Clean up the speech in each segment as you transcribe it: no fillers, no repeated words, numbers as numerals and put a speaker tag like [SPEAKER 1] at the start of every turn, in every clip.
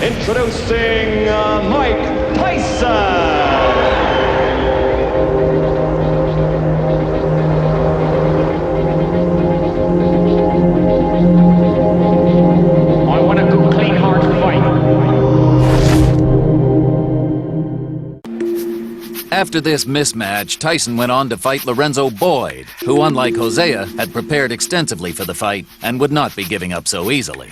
[SPEAKER 1] Introducing Mike Tyson. I want a good, clean, hard fight.
[SPEAKER 2] After this mismatch, Tyson went on to fight Lorenzo Boyd, who, unlike Hosea, had prepared extensively for the fight and would not be giving up so easily.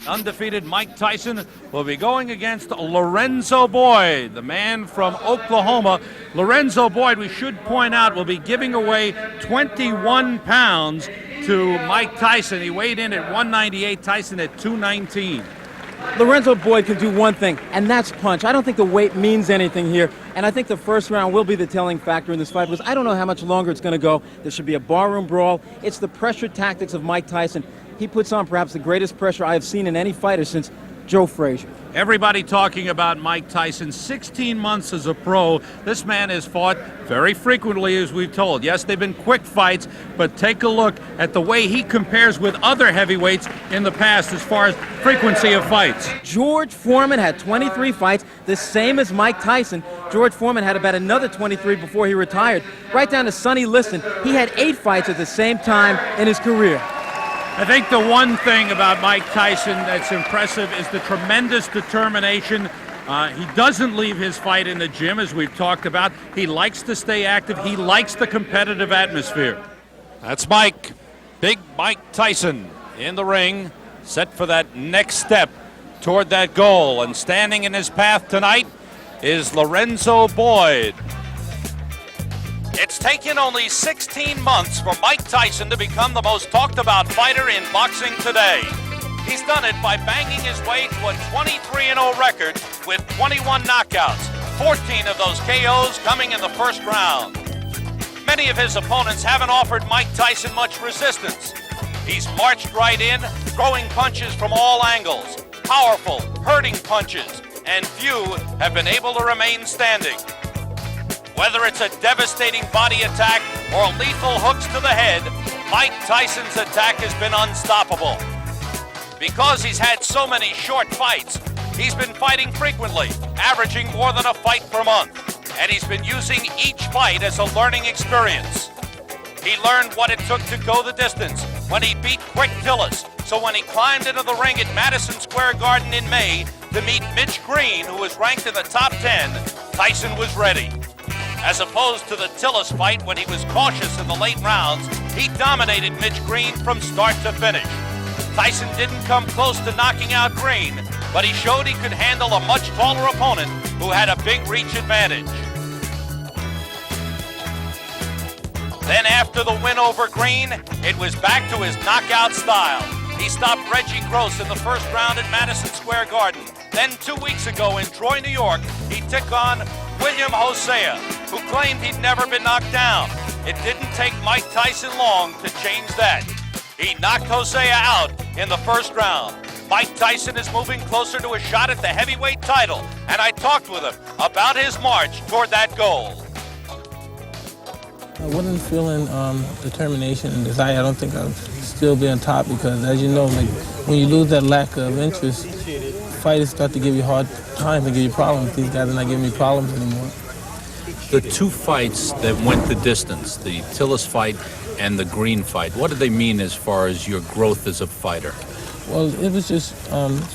[SPEAKER 3] Undefeated Mike Tyson will be going against Lorenzo Boyd, the man from Oklahoma. Lorenzo Boyd, we should point out, will be giving away 21 pounds to Mike Tyson. He weighed in at 198, Tyson at 219.
[SPEAKER 4] Lorenzo Boyd can do one thing, and that's punch. I don't think the weight means anything here, and I think the first round will be the telling factor in this fight because I don't know how much longer it's going to go. There should be a barroom brawl. It's the pressure tactics of Mike Tyson. He puts on perhaps the greatest pressure I have seen in any fighter since Joe Frazier.
[SPEAKER 3] Everybody talking about Mike Tyson, 16 months as a pro. This man has fought very frequently, as we've told. Yes, they've been quick fights, but take a look at the way he compares with other heavyweights in the past as far as frequency of fights.
[SPEAKER 4] George Foreman had 23 fights, the same as Mike Tyson. George Foreman had about another 23 before he retired. Right down to Sonny Liston, he had 8 fights at the same time in his career.
[SPEAKER 3] I think the one thing about Mike Tyson that's impressive is the tremendous determination. He doesn't leave his fight in the gym, as we've talked about. He likes to stay active. He likes the competitive atmosphere. That's Mike. Big Mike Tyson in the ring, set for that next step toward that goal. And standing in his path tonight is Lorenzo Boyd. It's taken only 16 months for Mike Tyson to become the most talked about fighter in boxing today. He's done it by banging his way to a 23-0 record with 21 knockouts, 14 of those KOs coming in the first round. Many of his opponents haven't offered Mike Tyson much resistance. He's marched right in, throwing punches from all angles, powerful, hurting punches, and few have been able to remain standing. Whether it's a devastating body attack or lethal hooks to the head, Mike Tyson's attack has been unstoppable. Because he's had so many short fights, he's been fighting frequently, averaging more than a fight per month. And he's been using each fight as a learning experience. He learned what it took to go the distance when he beat Quick Tillis. So when he climbed into the ring at Madison Square Garden in May to meet Mitch Green, who was ranked in the top 10, Tyson was ready. As opposed to the Tillis fight when he was cautious in the late rounds, he dominated Mitch Green from start to finish. Tyson didn't come close to knocking out Green, but he showed he could handle a much taller opponent who had a big reach advantage. Then after the win over Green, it was back to his knockout style. He stopped Reggie Gross in the first round at Madison Square Garden. Then 2 weeks ago in Troy, New York, he took on William Hosea, who claimed he'd never been knocked down. It didn't take Mike Tyson long to change that. He knocked Hosea out in the first round. Mike Tyson is moving closer to a shot at the heavyweight title, and I talked with him about his march toward that goal.
[SPEAKER 5] I wasn't feeling determination and desire. I don't think I'll still be on top because, as you know, like when you lose that lack of interest, fighters start to give you hard times and give you problems. These guys are not giving me problems anymore.
[SPEAKER 6] The 2 fights that went the distance, the Tillis fight and the Green fight, what do they mean as far as your growth as a fighter?
[SPEAKER 5] Well, it was just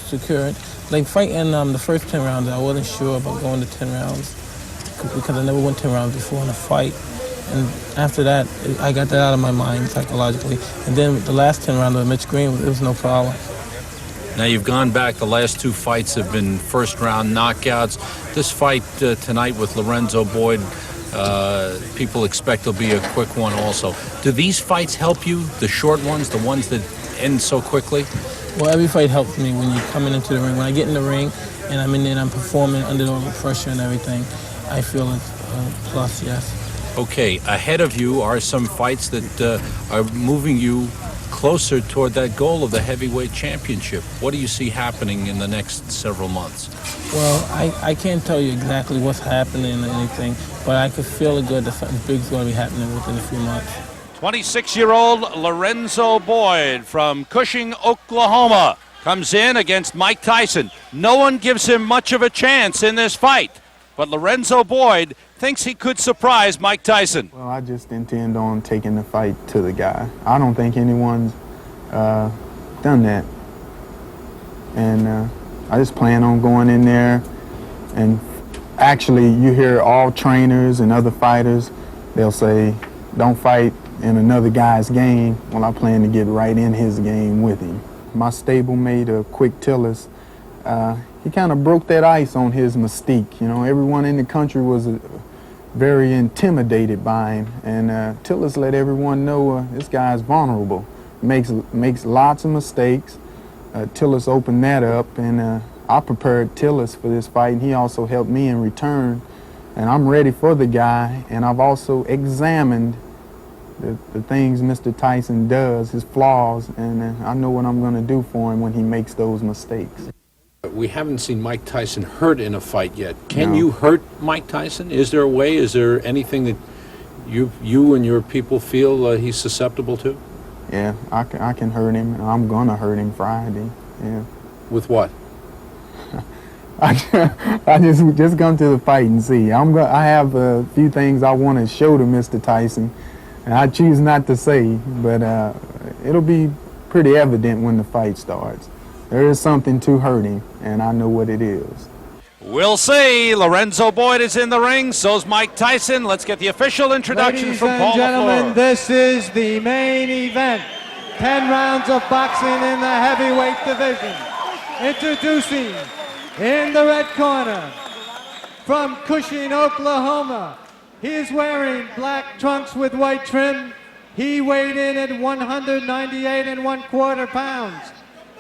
[SPEAKER 5] secure. Like fighting the first 10 rounds, I wasn't sure about going to 10 rounds because I never went 10 rounds before in a fight. And after that, I got that out of my mind psychologically. And then the last 10 rounds with Mitch Green, it was no problem.
[SPEAKER 6] Now you've gone back, the last 2 fights have been first round knockouts. This fight tonight with Lorenzo Boyd, people expect will be a quick one also. Do these fights help you, the short ones, the ones that end so quickly?
[SPEAKER 5] Well, every fight helps me when you're coming into the ring. When I get in the ring and I'm in there and I'm performing under the pressure and everything, I feel it's a plus, yes.
[SPEAKER 6] Okay, ahead of you are some fights that are moving you closer toward that goal of the heavyweight championship. What do you see happening in the next several months?
[SPEAKER 5] Well, I can't tell you exactly what's happening or anything, but I could feel it good that something big is going to be happening within a few months.
[SPEAKER 3] 26-year-old Lorenzo Boyd from Cushing, Oklahoma, comes in against Mike Tyson. No one gives him much of a chance in this fight, but Lorenzo Boyd thinks he could surprise Mike Tyson.
[SPEAKER 7] Well, I just intend on taking the fight to the guy. I don't think anyone's done that. And I just plan on going in there, and actually you hear all trainers and other fighters, they'll say, don't fight in another guy's game. Well, I plan to get right in his game with him. My stablemate, Quick Tillis, he kind of broke that ice on his mystique. You know, everyone in the country was very intimidated by him, and Tillis let everyone know this guy's vulnerable. Makes lots of mistakes. Tillis opened that up, and I prepared Tillis for this fight, and he also helped me in return. And I'm ready for the guy, and I've also examined the things Mr. Tyson does, his flaws, and I know what I'm going to do for him when he makes those mistakes.
[SPEAKER 6] We haven't seen Mike Tyson hurt in a fight yet. Can
[SPEAKER 7] No.
[SPEAKER 6] you hurt Mike Tyson? Is there a way? Is there anything that you and your people feel he's susceptible to?
[SPEAKER 7] Yeah, I can hurt him, and I'm going to hurt him Friday. Yeah.
[SPEAKER 6] With what?
[SPEAKER 7] I just come to the fight and see. I have a few things I want to show to Mr. Tyson, and I choose not to say, but it'll be pretty evident when the fight starts. There is something to hurt him, and I know what it is.
[SPEAKER 3] We'll see. Lorenzo Boyd is in the ring. So's Mike Tyson. Let's get the official introduction
[SPEAKER 8] Ladies
[SPEAKER 3] from
[SPEAKER 8] and
[SPEAKER 3] Paul
[SPEAKER 8] gentlemen,
[SPEAKER 3] LaFleur.
[SPEAKER 8] this is the main event. 10 rounds of boxing in the heavyweight division. Introducing in the red corner, from Cushing, Oklahoma. He is wearing black trunks with white trim. He weighed in at 198 1/4 pounds.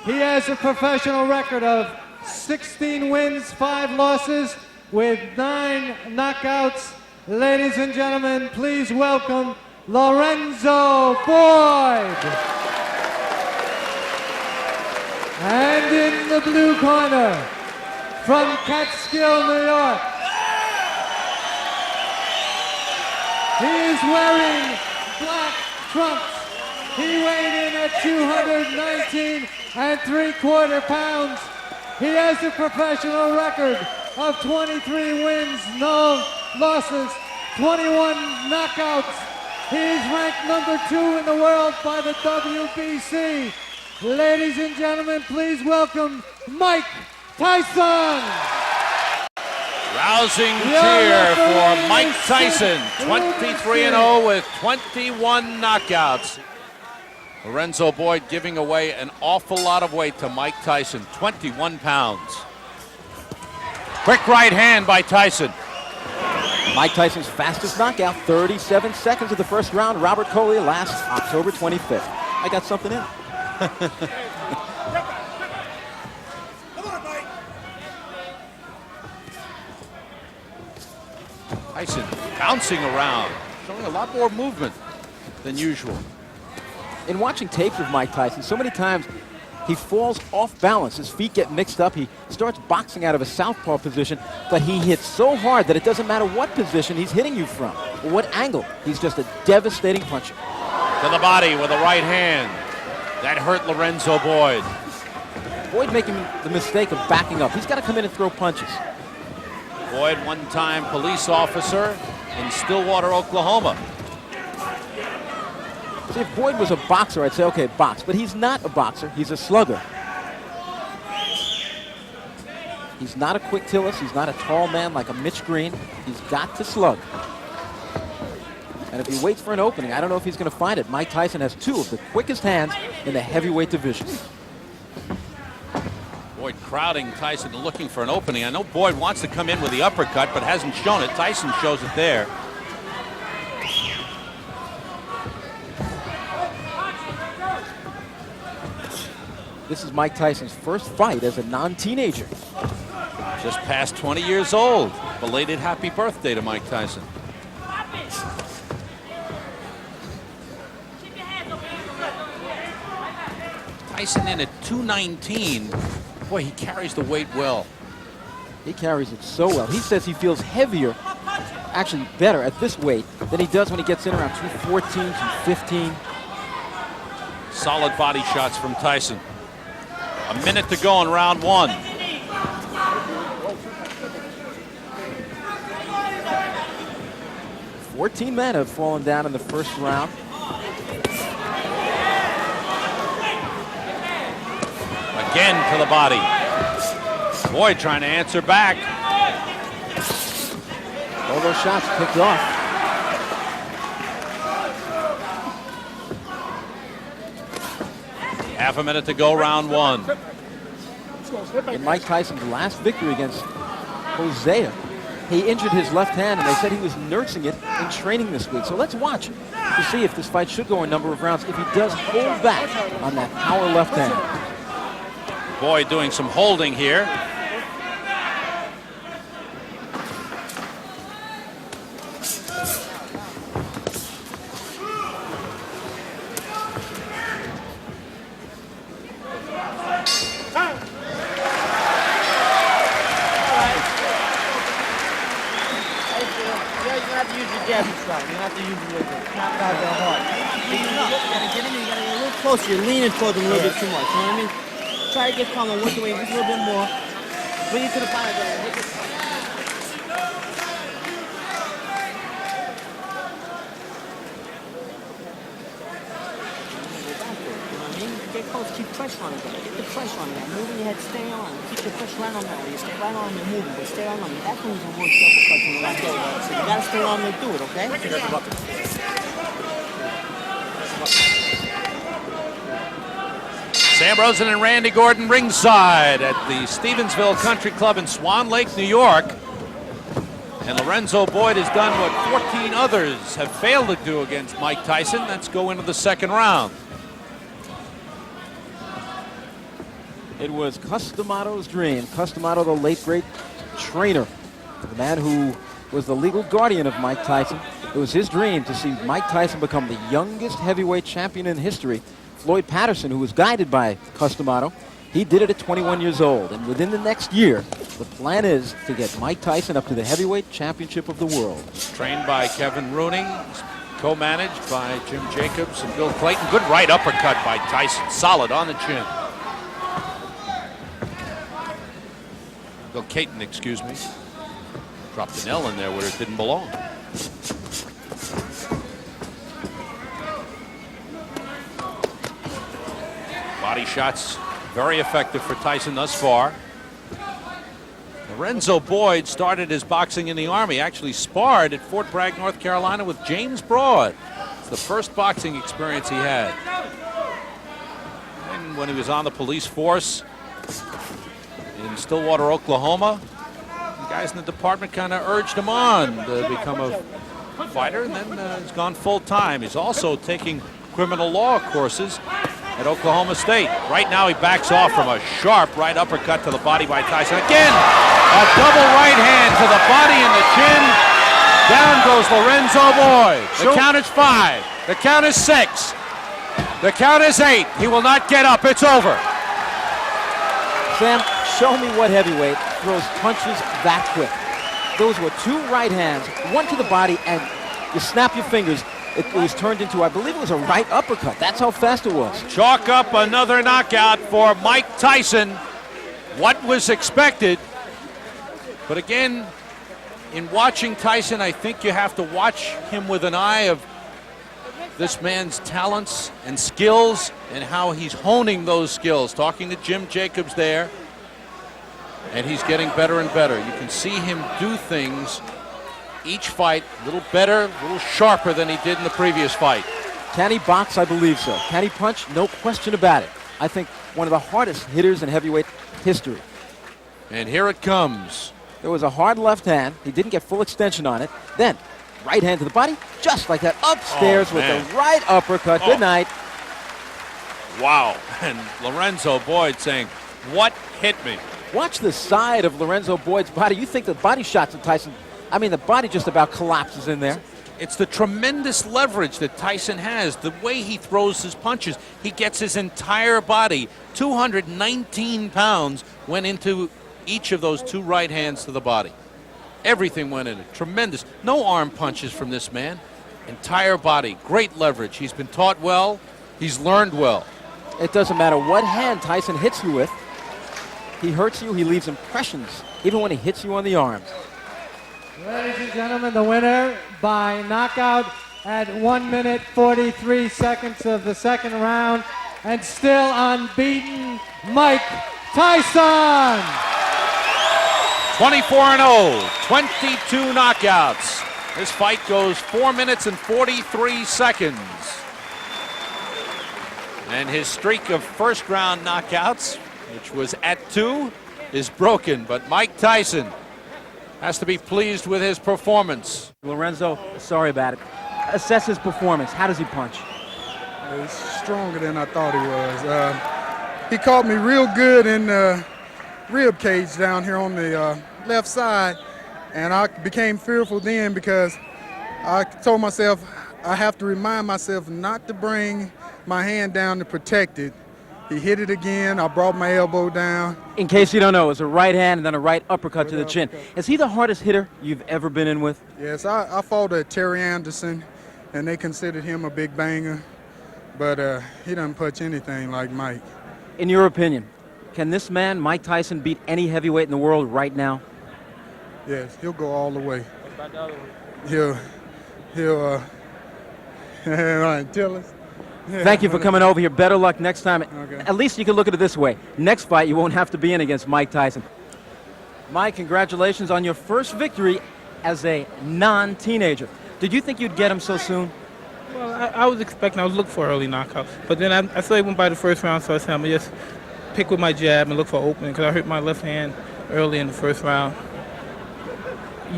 [SPEAKER 8] He has a professional record of 16 wins, 5 losses, with 9 knockouts. Ladies and gentlemen, please welcome Lorenzo Boyd. And in the blue corner, from Catskill, New York, he is wearing black trunks. He weighed in at 219 3/4 pounds. He has a professional record of 23 wins, no losses, 21 knockouts. He is ranked number 2 in the world by the WBC. Ladies and gentlemen, please welcome Mike Tyson.
[SPEAKER 3] Rousing cheer for Mike Tyson, 23-0 with 21 knockouts. Lorenzo Boyd giving away an awful lot of weight to Mike Tyson, 21 pounds. Quick right hand by Tyson.
[SPEAKER 4] Mike Tyson's fastest knockout, 37 seconds of the first round. Robert Collier last October 25th. I got something in.
[SPEAKER 3] Tyson bouncing around, showing a lot more movement than usual.
[SPEAKER 4] In watching tapes of Mike Tyson, so many times he falls off balance. His feet get mixed up. He starts boxing out of a southpaw position, but he hits so hard that it doesn't matter what position he's hitting you from or what angle. He's just a devastating puncher.
[SPEAKER 3] To the body with a right hand. That hurt Lorenzo Boyd.
[SPEAKER 4] Boyd making the mistake of backing up. He's got to come in and throw punches.
[SPEAKER 3] Boyd, one-time police officer in Stillwater, Oklahoma.
[SPEAKER 4] See, if Boyd was a boxer, I'd say, okay, box. But he's not a boxer. He's a slugger. He's not a quick Tillis. He's not a tall man like a Mitch Green. He's got to slug. And if he waits for an opening, I don't know if he's going to find it. Mike Tyson has 2 of the quickest hands in the heavyweight division.
[SPEAKER 3] Boyd crowding Tyson, looking for an opening. I know Boyd wants to come in with the uppercut, but hasn't shown it. Tyson shows it there.
[SPEAKER 4] This is Mike Tyson's first fight as a non-teenager.
[SPEAKER 3] Just past 20 years old. Belated happy birthday to Mike Tyson. Tyson in at 219. Boy, he carries the weight well.
[SPEAKER 4] He carries it so well. He says he feels heavier, actually better at this weight than he does when he gets in around 214, 215.
[SPEAKER 3] Solid body shots from Tyson. A minute to go in round one.
[SPEAKER 4] Fourteen men have fallen down in the first round.
[SPEAKER 3] Again to the body. Boyd trying to answer back.
[SPEAKER 4] All those shots picked off.
[SPEAKER 3] Half a minute to go, round one.
[SPEAKER 4] In Mike Tyson's last victory against Hosea, he injured his left hand, and they said he was nursing it in training this week. So let's watch to see if this fight should go a number of rounds, if he does hold back on that power left hand.
[SPEAKER 3] Boyd doing some holding here.
[SPEAKER 9] You're leaning toward them a little bit too much, you know what I mean? Try to get calm and work away just a little bit more. Bring it to the bottom and make it. Get close, keep pressure on it, brother. Get the pressure on it. Moving your head, stay on. Keep the pressure right on that. You stay right on and moving, but stay on them. That's when you can work uppercuts in the right way. So you gotta stay on there and do it, okay?
[SPEAKER 3] Sam Rosen and Randy Gordon ringside at the Stevensville Country Club in Swan Lake, New York. And Lorenzo Boyd has done what 14 others have failed to do against Mike Tyson. Let's go into the second round.
[SPEAKER 4] It was Customato's dream. Customato, the late great trainer, the man who was the legal guardian of Mike Tyson. It was his dream to see Mike Tyson become the youngest heavyweight champion in history. Floyd Patterson, who was guided by Customato, he did it at 21 years old. And within the next year, the plan is to get Mike Tyson up to the heavyweight championship of the world.
[SPEAKER 3] Trained by Kevin Rooney, co-managed by Jim Jacobs and Bill Clayton. Good right uppercut by Tyson, solid on the chin. Bill Clayton, excuse me. Dropped an L in there where it didn't belong. Body shots very effective for Tyson thus far. Lorenzo Boyd started his boxing in the Army, actually sparred at Fort Bragg, North Carolina with James Broad. It's the first boxing experience he had. And when he was on the police force in Stillwater, Oklahoma, the guys in the department kind of urged him on to become a fighter, and then he's gone full time. He's also taking criminal law courses at Oklahoma State. Right now he backs off from a sharp right uppercut to the body by Tyson. Again, a double right hand to the body and the chin. Down goes Lorenzo Boyd. The count is 5. The count is 6. The count is 8. He will not get up. It's over.
[SPEAKER 4] Sam, show me what heavyweight throws punches that quick. Those were 2 right hands, one to the body, and you snap your fingers. It was turned into, I believe it was a right uppercut. That's how fast it was.
[SPEAKER 3] Chalk up another knockout for Mike Tyson. What was expected. But again, in watching Tyson, I think you have to watch him with an eye of this man's talents and skills and how he's honing those skills. Talking to Jim Jacobs there, and he's getting better and better. You can see him do things each fight a little better, a little sharper than he did in the previous fight.
[SPEAKER 4] Can he box? I believe so. Can he punch? No question about it. I think one of the hardest hitters in heavyweight history.
[SPEAKER 3] And here it comes.
[SPEAKER 4] There was a hard left hand. He didn't get full extension on it. Then, right hand to the body, just like that, upstairs with the right uppercut. Good night.
[SPEAKER 3] Wow. And Lorenzo Boyd saying, what hit me?
[SPEAKER 4] Watch the side of Lorenzo Boyd's body. You think the body shots of Tyson, I mean, the body just about collapses in there.
[SPEAKER 3] It's the tremendous leverage that Tyson has. The way he throws his punches, he gets his entire body. 219 pounds went into each of those 2 right hands to the body. Everything went in it. Tremendous. No arm punches from this man. Entire body. Great leverage. He's been taught well. He's learned well.
[SPEAKER 4] It doesn't matter what hand Tyson hits you with. He hurts you, he leaves impressions, even when he hits you on the arms.
[SPEAKER 8] Ladies and gentlemen, the winner by knockout at 1 minute 43 seconds of the second round, and still unbeaten, Mike Tyson.
[SPEAKER 3] 24-0, 22 knockouts. This fight goes 4 minutes and 43 seconds. And his streak of first-round knockouts, which was at 2, is broken. But Mike Tyson has to be pleased with his performance.
[SPEAKER 4] Lorenzo, sorry about it. Assess his performance. How does he punch?
[SPEAKER 10] He's stronger than I thought he was. He caught me real good in the rib cage down here on the left side, and I became fearful then because I told myself I have to remind myself not to bring my hand down to protect it. He hit it again. I brought my elbow down.
[SPEAKER 4] In case you don't know, it was a right hand and then a right uppercut to the chin. Is he the hardest hitter you've ever been in with?
[SPEAKER 10] Yes, I fought at Terry Anderson, and they considered him a big banger, but he doesn't punch anything like Mike.
[SPEAKER 4] In your opinion, can this man, Mike Tyson, beat any heavyweight in the world right now?
[SPEAKER 10] Yes, he'll go all the way. He'll tell us.
[SPEAKER 4] Thank you for coming over here. Better luck next time.
[SPEAKER 10] Okay.
[SPEAKER 4] At least you can look at it this way. Next fight, you won't have to be in against Mike Tyson. Mike, congratulations on your first victory as a non-teenager. Did you think you'd get him so soon?
[SPEAKER 5] Well, I was expecting, I was looking for an early knockout. But then I saw he went by the first round, so I said, I'm going to just pick with my jab and look for opening, because I hurt my left hand early in the first round.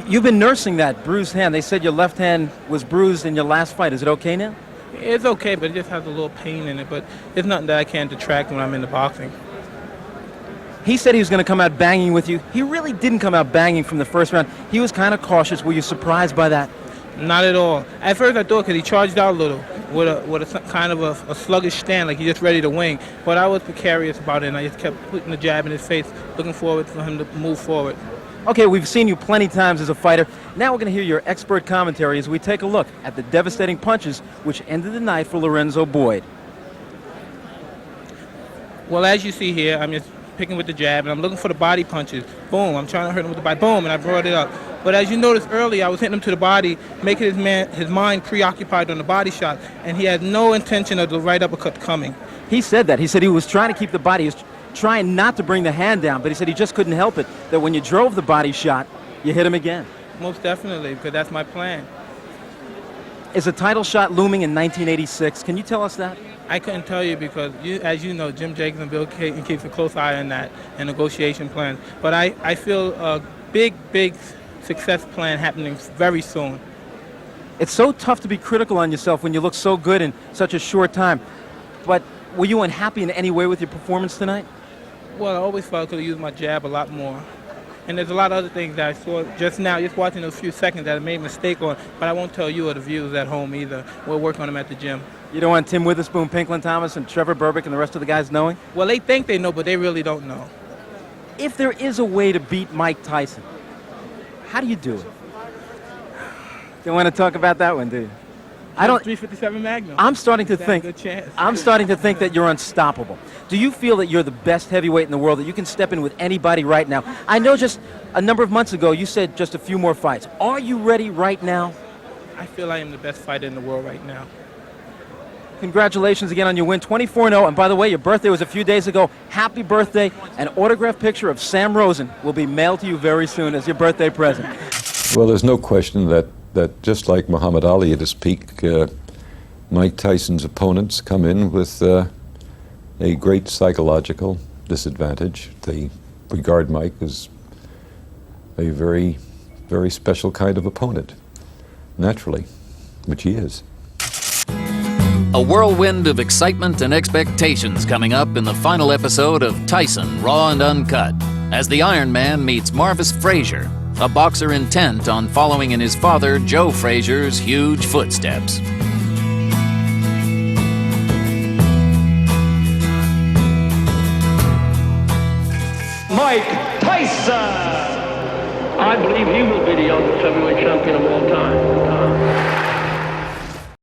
[SPEAKER 4] You've been nursing that bruised hand. They said your left hand was bruised in your last fight. Is it okay now?
[SPEAKER 5] It's okay, but it just has a little pain in it. But it's nothing that I can't detract when I'm in the boxing.
[SPEAKER 4] He said he was going to come out banging with you. He really didn't come out banging from the first round. He was kind of cautious. Were you surprised by that?
[SPEAKER 5] Not at all. At first I thought, because he charged out a little with a kind of a sluggish stand, like he's just ready to wing. But I was precarious about it, and I just kept putting the jab in his face, looking forward for him to move forward.
[SPEAKER 4] Okay, we've seen you plenty times as a fighter. Now we're going to hear your expert commentary as we take a look at the devastating punches which ended the night for Lorenzo Boyd.
[SPEAKER 5] Well, as you see here, I'm just picking with the jab, and I'm looking for the body punches. Boom, I'm trying to hurt him with the body. Boom, and I brought it up. But as you noticed earlier, I was hitting him to the body, making his mind preoccupied on the body shot, and he had no intention of the right uppercut coming.
[SPEAKER 4] He said that. He said he was trying to keep the body. He was trying not to bring the hand down, but he said he just couldn't help it, that when you drove the body shot, you hit him again.
[SPEAKER 5] Most definitely, because that's my plan.
[SPEAKER 4] Is a title shot looming in 1986? Can you tell us that?
[SPEAKER 5] I couldn't tell you because, as you know, Jim Jacobs and Bill Cayton keeps a close eye on that and negotiation plans. But I feel a big success plan happening very soon.
[SPEAKER 4] It's so tough to be critical on yourself when you look so good in such a short time. But were you unhappy in any way with your performance tonight?
[SPEAKER 5] Well, I always felt I could have used my jab a lot more. And there's a lot of other things that I saw just now, just watching those few seconds, that I made a mistake on. But I won't tell you or the viewers at home either. We'll work on them at the gym.
[SPEAKER 4] You don't want Tim Witherspoon, Pinklin Thomas, and Trevor Berbick and the rest of the guys knowing?
[SPEAKER 5] Well, they think they know, but they really don't know.
[SPEAKER 4] If there is a way to beat Mike Tyson, how do you do it? Don't want to talk about that one, do you?
[SPEAKER 5] I don't. 357 Magnum.
[SPEAKER 4] I'm starting to think.
[SPEAKER 5] Good chance.
[SPEAKER 4] I'm starting to think that you're unstoppable. Do you feel that you're the best heavyweight in the world, that you can step in with anybody right now? I know just a number of months ago you said just a few more fights. Are you ready right now?
[SPEAKER 5] I feel I am the best fighter in the world right now.
[SPEAKER 4] Congratulations again on your win, 24-0. And by the way, your birthday was a few days ago. Happy birthday. An autographed picture of Sam Rosen will be mailed to you very soon as your birthday present.
[SPEAKER 11] Well, there's no question that just like Muhammad Ali at his peak, Mike Tyson's opponents come in with a great psychological disadvantage. They regard Mike as a very, very special kind of opponent, naturally, which he is.
[SPEAKER 2] A whirlwind of excitement and expectations coming up in the final episode of Tyson, Raw and Uncut, as the Iron Man meets Marvis Frazier, a boxer intent on following in his father, Joe Frazier's, huge footsteps.
[SPEAKER 1] Mike Tyson!
[SPEAKER 12] I believe he will be the youngest heavyweight champion of all time.